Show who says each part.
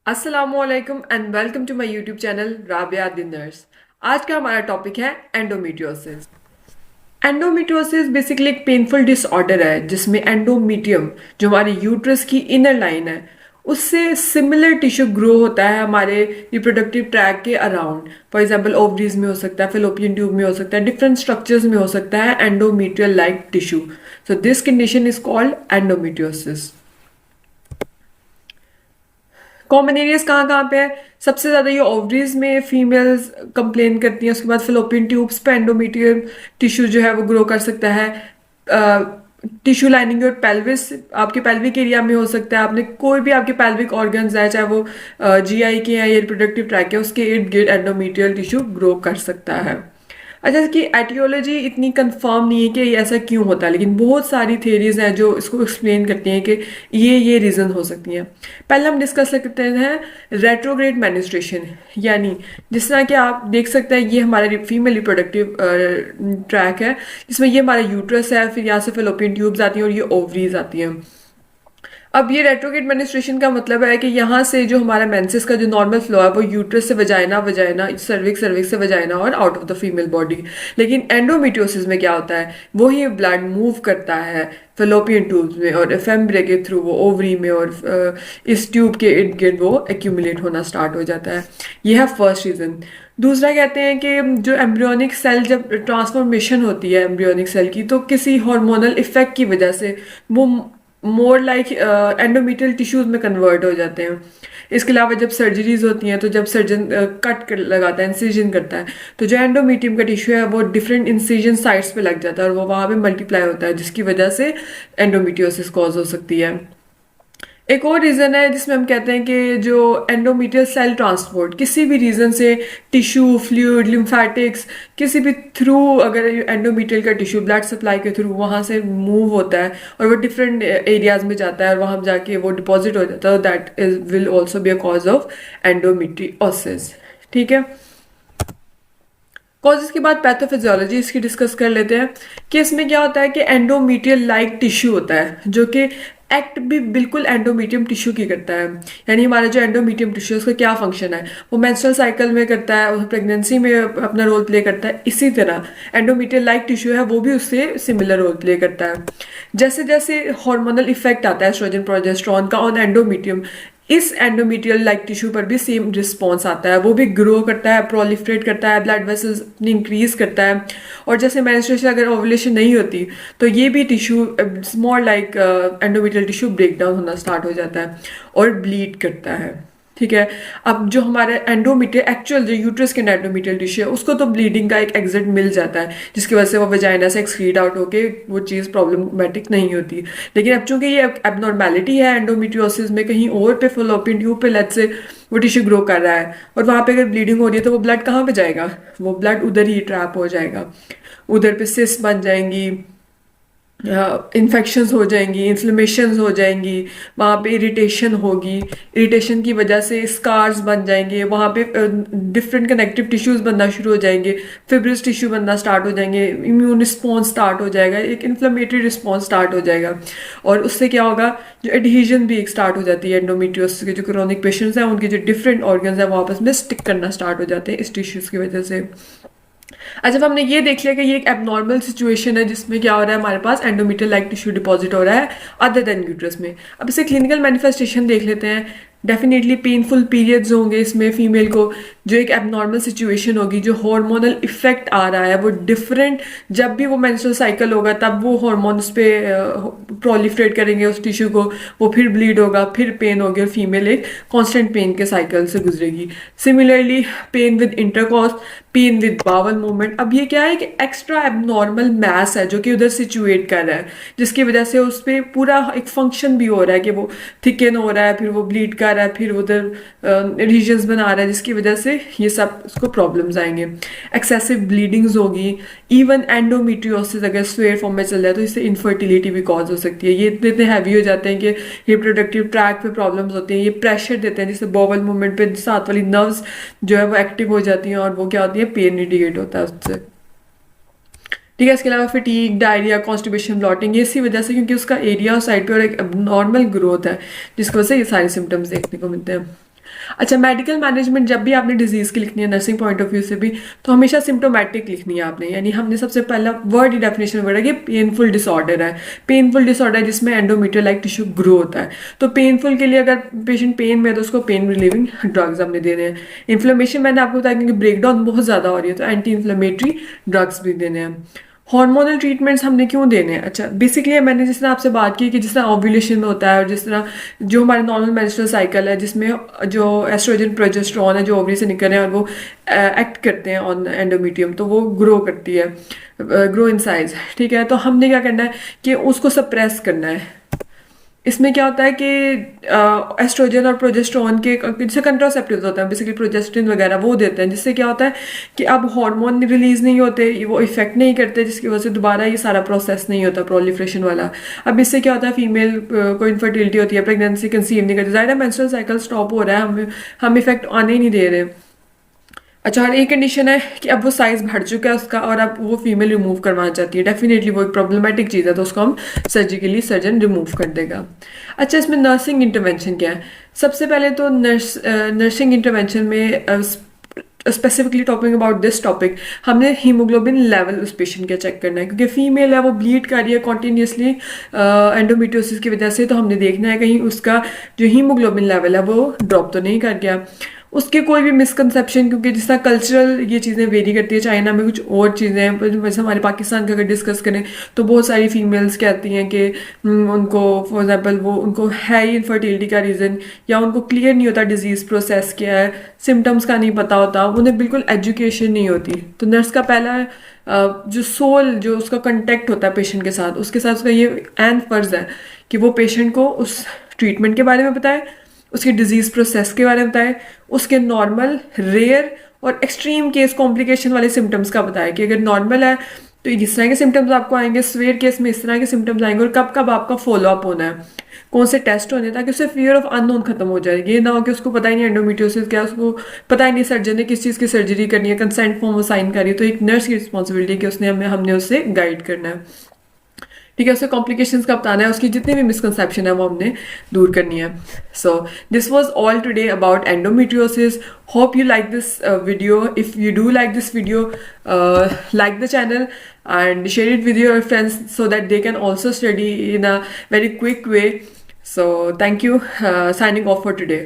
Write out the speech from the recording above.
Speaker 1: अस्सलामुअलैकुम and welcome to my YouTube channel Rabia the nurse. आज का हमारा टॉपिक है एंडोमेट्रियोसिस। एंडोमेट्रियोसिस बेसिकली एक पेनफुल डिसऑर्डर है जिसमें एंडोमीट्रियम जो हमारे यूट्रस की इनर लाइन है उससे सिमिलर टिश्यू ग्रो होता है हमारे रिप्रोडक्टिव ट्रैक के अराउंड। फॉर एग्जांपल ओवरीज में हो सकता है, फेलोपियन ट्यूब में हो सकता है, डिफरेंट स्ट्रक्चर्स में हो सकता है endometrial like tissue. So this condition is called endometriosis. Common areas कहाँ कहाँ पे है? सबसे ज्यादा ये ओवरीज में फीमेल्स कंप्लेन करती हैं, उसके बाद फिलोपियन ट्यूब्स पे एंडोमेट्रियल टिश्यू जो है वो ग्रो कर सकता है। टिश्यू लाइनिंग और पेल्विस आपके पेल्विक एरिया में हो सकता है। आपने कोई भी आपके पेल्विक ऑर्गन्स है, चाहे वो जीआई के हैं या रिप्रोडक्टिव ट्रैक है, उसके इर्द गिर्द एंडोमेट्रियल टिश्यू ग्रो कर सकता है। अच्छा, इसकी एटियोलॉजी इतनी कंफर्म नहीं है कि ये ऐसा क्यों होता है, लेकिन बहुत सारी थेरीज हैं जो इसको एक्सप्लेन करती हैं कि ये रीज़न हो सकती हैं। पहले हम डिस्कस करते हैं रेट्रोग्रेड मेनिस्ट्रेशन, यानी जिस तरह कि आप देख सकते हैं ये हमारा फीमेल रिप्रोडक्टिव ट्रैक है जिसमें ये हमारा यूट्रस है, फिर यहाँ से फेलोपियन ट्यूब्स आती हैं और ये ओवरीज आती हैं। अब ये रेट्रोग्रेड मेनिस्ट्रेशन का मतलब है कि यहाँ से जो हमारा मेंसेस का जो नॉर्मल फ्लो है वो यूट्रस से वजाइना, वजाइना सर्विक्स, सर्विक्स से वजाइना और out of the female body. लेकिन एंडोमेट्रियोसिस में क्या होता है, वही ब्लड मूव करता है फेलोपियन ट्यूब्स में और एफेम्ब्रे के थ्रू वो ओवरी में और इस ट्यूब के इर्द गिर्द वो एक्यूमुलेट होना स्टार्ट हो जाता है। ये है फर्स्ट रीज़न। दूसरा कहते हैं कि जो एम्ब्रियोनिक सेल जब ट्रांसफॉर्मेशन होती है एम्ब्रियोनिक सेल की, तो किसी हार्मोनल इफेक्ट की वजह से वो मोर लाइक एंडोमेट्रियल टिश्यूज में कन्वर्ट हो जाते हैं। इसके अलावा जब सर्जरीज होती हैं तो जब सर्जन कट कर लगाता है, इंसिजन करता है, तो जो एंडोमेट्रियम का टिश्यू है वो डिफरेंट इंसिजन साइट्स पे लग जाता है और वो वहाँ पे मल्टीप्लाई होता है, जिसकी वजह से एंडोमेट्रियोसिस कॉज हो सकती है। एक और रीज़न है जिसमें हम कहते हैं कि जो एंडोमेट्रियल सेल ट्रांसपोर्ट किसी भी रीज़न से टिश्यू, फ्लूइड, लिम्फेटिक्स किसी भी थ्रू, अगर एंडोमेट्रियल का टिश्यू ब्लड सप्लाई के थ्रू वहाँ से मूव होता है और वो डिफरेंट एरियाज में जाता है और वहाँ जाके वो डिपॉजिट हो जाता है, that is will also be a cause of endometriosis. ठीक है, कॉजेज के बाद पैथोफिजियोलॉजी इसकी डिस्कस कर लेते हैं कि इसमें क्या होता है कि एंडोमेट्रियल लाइक टिश्यू होता है जो कि एक्ट भी बिल्कुल एंडोमेट्रियम टिश्यू की करता है। यानी हमारा जो एंडोमेट्रियम टिश्यू है उसका क्या फंक्शन है, वो मेंस्ट्रुअल साइकिल में करता है और प्रेगनेंसी में अपना रोल प्ले करता है। इसी तरह एंडोमेट्रियल लाइक टिश्यू है वो भी उससे सिमिलर रोल प्ले करता है। जैसे जैसे हार्मोनल इफेक्ट आता है एस्ट्रोजन प्रोजेस्टेरॉन का ऑन एंडोमेट्रियम, इस एंडोमेट्रियल लाइक टिश्यू पर भी सेम रिस्पॉन्स आता है, वो भी ग्रो करता है, प्रोलिफरेट करता है, ब्लड वेसल्स इंक्रीज करता है। और जैसे मेंस्ट्रुएशन अगर ओवुलेशन नहीं होती तो ये भी tissue small like endometrial tissue break down होना स्टार्ट हो जाता है और ब्लीड करता है। ठीक है, अब जो हमारे एंडोमेट्रियल एक्चुअल जो यूट्रस के एंडोमेट्रियल टिश्यू है उसको तो ब्लीडिंग का एक एग्जिट मिल जाता है जिसकी वजह से वो वजाइना से एक्सक्रीट आउट होके वो चीज़ प्रॉब्लमेटिक नहीं होती। लेकिन अब चूंकि ये एबनॉर्मेलिटी है एंडोमेट्रियोसिस में, कहीं और पे फेलोपियन ट्यूब पे लेट्स से वो टिश्यू ग्रो कर रहा है और वहाँ पे अगर ब्लीडिंग हो रही है तो वो ब्लड कहाँ पे जाएगा, वो ब्लड उधर ही ट्रैप हो जाएगा, उधर पे सिस्ट बन जाएंगी, इन्फेक्शंस हो जाएंगी, इन्फ्लेमेशंस हो जाएंगी, वहाँ पे इरिटेशन होगी, इरिटेशन की वजह से स्कार्स बन जाएंगे, वहाँ पे डिफरेंट कनेक्टिव टिश्यूज बनना शुरू हो जाएंगे, फिब्रिस टिश्यू बनना स्टार्ट हो जाएंगे, इम्यून रिस्पॉन्स स्टार्ट हो जाएगा, एक इन्फ्लेमेटरी रिस्पॉन्स स्टार्ट हो जाएगा। और उससे क्या होगा, जो एडहीजन भी एक स्टार्ट हो जाती है एंडोमेट्रियोसिस के, जो क्रोनिक पेशेंट्स हैं उनके जो डिफरेंट ऑर्गन्स हैं वो आपस में स्टिक करना स्टार्ट हो जाते हैं इस टिश्यूज की वजह से। अच्छा, हमने ये देख लिया कि ये एक एबनॉर्मल सिचुएशन है जिसमें क्या हो रहा है, हमारे पास एंडोमेट्रियल लाइक टिश्यू डिपॉजिट हो रहा है अदर देन यूट्रस में। अब इसे क्लिनिकल मैनिफेस्टेशन देख लेते हैं। डेफिनेटली पेनफुल पीरियड्स होंगे इसमें फीमेल को, जो एक एबनॉर्मल सिचुएशन होगी, जो हार्मोनल इफेक्ट आ रहा है वो डिफरेंट, जब भी वो मेंस्ट्रुअल साइकिल होगा तब वो हार्मोन्स पे प्रोलिफरेट करेंगे उस टिश्यू को, वो फिर ब्लीड होगा, फिर पेन होगी और फीमेल एक कांस्टेंट पेन के साइकिल से गुजरेगी। Similarly pain with intercourse, pain with bowel movement. अब ये क्या है कि एक्स्ट्रा एबनॉर्मल मैस है जो कि उधर सिचुएट कर रहा है, जिसकी वजह से उस पर पूरा एक फंक्शन भी हो रहा है कि वो थिकन हो रहा है, फिर वो ब्लीड कर रहा है, फिर उधर रीजन्स बना रहा है, जिसकी वजह से ये सब उसको प्रॉब्लम्स आएंगे। एक्सेसिव ब्लीडिंग्स होगी, इवन एंडोमेट्रियोसिस अगर स्वेयर फॉर्म में चल रहा है तो इससे इनफर्टिलिटी भी कॉज हो सकती है। ये इतने हैवी हो जाते हैं कि रिप्रोडक्टिव ट्रैक पे प्रॉब्लम्स होती हैं, ये प्रेशर देते हैं, जिससे बॉवल मूवमेंट पे साथ वाली नर्व्स जो है वो एक्टिव हो जाती हैं और वो क्या होती है, पेन इंडिकेट होता है उससे। ठीक है, इसके अलावा फटीग, डायरिया, कॉन्स्टिपेशन, ब्लॉटिंग, ये इसी वजह से क्योंकि उसका एरिया और साइड पे और एक नॉर्मल ग्रोथ है जिसकी वजह से ये सारे सिम्टम्स देखने को मिलते हैं। अच्छा, मेडिकल मैनेजमेंट जब भी आपने डिजीज की लिखनी है नर्सिंग पॉइंट ऑफ व्यू से भी, तो हमेशा सिम्टोमेटिक लिखनी है आपने, यानी हमने सबसे पहला वर्ड ही डेफिनेशन वर्ड है कि पेनफुल डिसऑर्डर है। पेनफुल डिसऑर्डर जिसमें एंडोमेट्रियल लाइक टिश्यू ग्रो होता है। तो पेनफुल के लिए अगर पेशेंट पेन में है तो उसको पेन रिलीविंग ड्रग्स हमने देने हैं। इन्फ्लेमेशन मैंने आपको बताया क्योंकि ब्रेकडाउन बहुत ज़्यादा हो रही है तो एंटी इन्फ्लेमेटरी ड्रग्स भी देने हैं। हार्मोनल ट्रीटमेंट्स हमने क्यों देने हैं? अच्छा, बेसिकली मैंने जिस तरह आपसे बात की कि जिस तरह ओव्यूलेशन में होता है और जिस तरह जो हमारा नॉर्मल मेंस्ट्रुअल साइकिल है जिसमें जो एस्ट्रोजन प्रोजेस्टेरोन है जो ओवरी से निकल रहे हैं और वो एक्ट करते हैं ऑन एंडोमेट्रियम, तो वो ग्रो करती है, ग्रो इन साइज। ठीक है, तो हमने क्या करना है कि उसको सप्रेस करना है। इसमें क्या होता है कि एस्ट्रोजन और प्रोजेस्टेरोन के जैसे कंट्रासेप्टिव्स होते हैं बेसिकली प्रोजेस्टिन वगैरह वो देते हैं, जिससे क्या होता है कि अब हार्मोन रिलीज नहीं होते, वो इफेक्ट नहीं करते, जिसकी वजह से दोबारा ये सारा प्रोसेस नहीं होता प्रोलिफ्रेशन वाला। अब इससे क्या होता है फीमेल को इनफर्टिलिटी होती है, प्रेगनेंसी कंसीव नहीं करती, ज़्यादा मेंस्ट्रुअल साइकिल स्टॉप हो रहा है, हम इफेक्ट आने ही नहीं दे रहे। अच्छा, और एक कंडीशन है कि अब वो साइज बढ़ चुका है उसका और अब वो फीमेल रिमूव करवाना चाहती है, डेफिनेटली वो एक प्रॉब्लमेटिक चीज़ है, तो उसको हम सर्जिकली सर्जन रिमूव कर देगा। अच्छा, इसमें नर्सिंग इंटरवेंशन क्या है? सबसे पहले तो नर्सिंग इंटरवेंशन में specifically talking about this topic, हमने हीमोग्लोबिन लेवल उस पेशेंट का चेक करना है क्योंकि फीमेल है वो ब्लीड कर रही है कॉन्टीन्यूसली एंडोमेट्रियोसिस की वजह से, तो हमने देखना है कहीं उसका जो हीमोग्लोबिन लेवल है वो ड्रॉप तो नहीं कर गया। उसके कोई भी मिसकंसेप्शन, क्योंकि जिस तरह कल्चरल ये चीज़ें वेरी करती है, चाइना में कुछ और चीज़ें हैं, पर वैसे हमारे पाकिस्तान का अगर डिस्कस करें तो बहुत सारी फीमेल्स कहती हैं कि उनको फॉर एग्जांपल वो उनको है ही इनफर्टिलिटी का रीज़न, या उनको क्लियर नहीं होता डिजीज़ प्रोसेस क्या है, सिम्टम्स का नहीं पता होता, उन्हें बिल्कुल एजुकेशन नहीं होती। तो नर्स का पहला जो सोल जो उसका कंटेक्ट होता है पेशेंट के साथ, उसके साथ उसका ये एन फर्ज है कि वो पेशेंट को उस ट्रीटमेंट के बारे में बताए, उसकी डिजीज प्रोसेस के बारे में बताए, उसके नॉर्मल, रेयर और एक्सट्रीम केस कॉम्प्लिकेशन वाले सिम्टम्स का बताए कि अगर नॉर्मल है तो इस तरह के सिम्टम्स आपको आएंगे, स्वेयर केस में इस तरह के सिम्टम्स आएंगे, और कब कब आपका फॉलोअप होना है, कौन से टेस्ट होने, ताकि उससे फियर ऑफ अननोन खत्म हो जाए। ये ना हो कि उसको पता ही नहीं एंडोमेट्रियोसिस क्या, उसको पता ही नहीं सर्जन ने किस चीज़ की सर्जरी करनी है, कंसेंट फॉर्म वो साइन करी, तो एक नर्स की रिस्पॉन्सिबिलिटी कि उसने हमने उससे गाइड करना है। ठीक है, उससे कॉम्प्लिकेशंस का बताना है, उसकी जितनी भी मिसकंसेप्शन है वो हमने दूर करनी है। So this was all today about endometriosis. Hope you like this video. If you do like this video, like the channel and share it with your friends so that they can also study in a very quick way. So thank you. Signing off for today.